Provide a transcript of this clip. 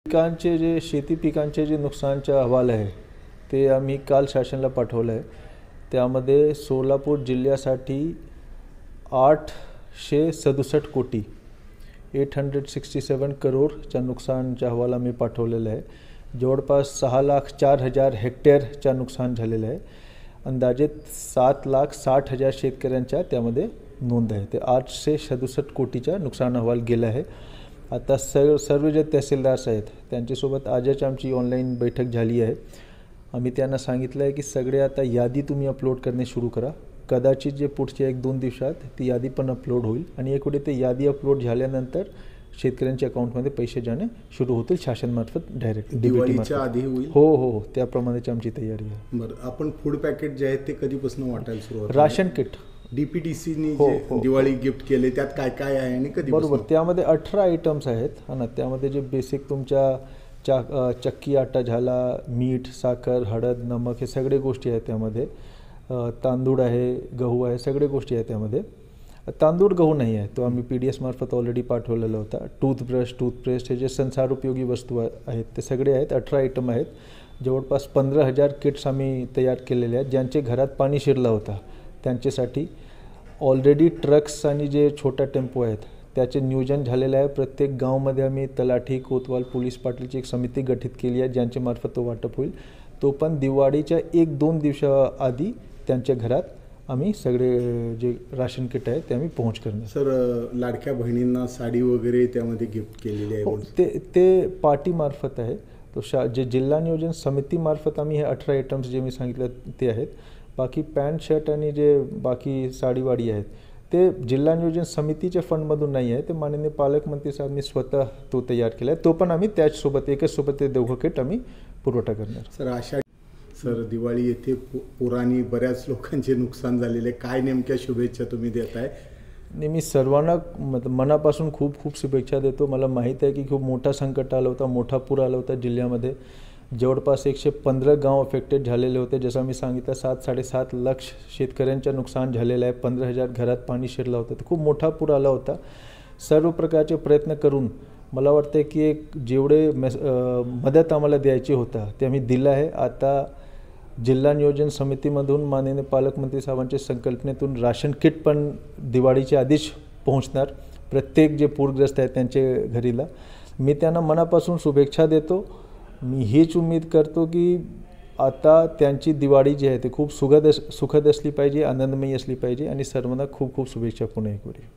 पिकांचे जे शेती पिकांचे जे नुकसानचा अहवाल आहे ते आम्ही काल शासनाला पाठवलं आहे। त्यामध्ये सोलापूर जिल्ह्यासाठी 867 कोटी 867 करोडच्या नुकसानचा अहवाल आम्ही पाठवलेला आहे। जवळपास 6,04,000 हेक्टेअरचा नुकसान झालेलं आहे। अंदाजे 7,60,000 शेतकऱ्यांच्या त्यामध्ये नोंद आहे। ते 867 कोटीचा नुकसान अहवाल गेला आहे। आता सर्व जे तहसीलदार आहेत त्यांच्यासोबत आजच आमची ऑनलाईन बैठक झाली आहे। आम्ही त्यांना सांगितलं आहे की सगळे आता यादी तुम्ही अपलोड करणे सुरू करा। कदाचित जे पुढच्या 1-2 दिवसात ती यादी पण अपलोड होईल आणि एकवेळी ते यादी अपलोड झाल्यानंतर शेतकऱ्यांच्या अकाउंटमध्ये पैसे जाणे सुरू होतील शासनामार्फत डायरेक्ट दिवाळीच्या आधी होईल। हो त्याप्रमाणेच आमची तयारी आहे। बरं, आपण फूड पॅकेट जे आहेत ते कधीपासून वाटायला सुरुवात? राशन किट DPTCनी दिवाळी गिफ्ट केले त्यात काय काय आहे आणि कधी? बरोबर, त्यामध्ये 18 आयटम्स आहेत ना। त्यामध्ये जे बेसिक तुमच्या चक्की आटा झाला, मीठ, साखर, हळद, नमक हे सगळे गोष्टी आहेत त्यामध्ये। तांदूळ आहे, गहू आहे, सगळे गोष्टी आहेत त्यामध्ये। तांदूळ गहू नाही आहे तो आम्ही PDS मार्फत ऑलरेडी पाठवलेला होता। टूथब्रश, टूथपेस्ट हे जे संसारोपयोगी वस्तू आहेत ते सगळे आहेत। 18 आयटम आहेत। जवळपास 15,000 किट्स आम्ही तयार केलेले आहेत। ज्यांचे घरात पाणी शिरला होता त्यांच्यासाठी ऑलरेडी ट्रक्स आणि जे छोटा टेम्पो आहेत त्याचे नियोजन झालेलं आहे। प्रत्येक गावामध्ये आम्ही तलाठी, कोतवाल, पोलीस पाटीलची एक समिती गठीत केली आहे ज्यांच्या मार्फत तो वाटप होईल। तो पण दिवाळीच्या 1-2 दिवसाआधी त्यांच्या घरात आम्ही सगळे जे राशन किट आहे ते आम्ही पोहोच करणार। सर, लाडक्या बहिणींना साडी वगैरे त्यामध्ये गिफ्ट केलेली आहे? ते पार्टीमार्फत आहे। तो जे जिल्हा नियोजन समितीमार्फत आम्ही हे 18 आयटम्स जे मी सांगितलं ते आहेत। बाकी पॅन्ट शर्ट आणि जे बाकी साडीवाडी आहेत ते जिल्हा नियोजन समितीच्या फंडमधून नाही आहे। ते माननीय पालकमंत्री साहेबांनी स्वतः तो तयार केला आहे। तो पण आम्ही त्याचसोबत एकच सोबत ते दोघं किट आम्ही पुरवठा करणार। सर, दिवाळी येथे पुराने बऱ्याच लोकांचे नुकसान झालेले, काय नेमक्या शुभेच्छा तुम्ही देताय? मी सर्वांना मनापासून खूप शुभेच्छा देतो। मला माहीत आहे की खूप मोठा संकट आलं होतं, मोठा पूर आला होता जिल्ह्यामध्ये। जवळपास 115 गाव अफेक्टेड झालेले होते। जसं मी सांगितलं 7-7.5 लाख शेतकऱ्यांचं नुकसान झालेलं आहे। 15,000 घरात पाणी शिरलं होतं। तर खूप मोठा पूर आला होता। सर्व प्रकारचे प्रयत्न करून मला वाटतं की एक जेवढे मदत आम्हाला द्यायची होता ते आम्ही दिलं आहे। आता जिल्हा नियोजन समितीमधून माननीय पालकमंत्री साहेबांच्या संकल्पनेतून राशन किट पण दिवाळीच्या आधीच पोहोचणार प्रत्येक जे पूरग्रस्त आहेत त्यांच्या घरीला। मी त्यांना मनापासून शुभेच्छा देतो। मी हीच उम्मीद करतो की आता त्यांची दिवाळी जी आहे ते खूप सुखद असली पाहिजे, आनंदमयी असली पाहिजे आणि सर्वांना खूप शुभेच्छा पुन्हा एकवेळी।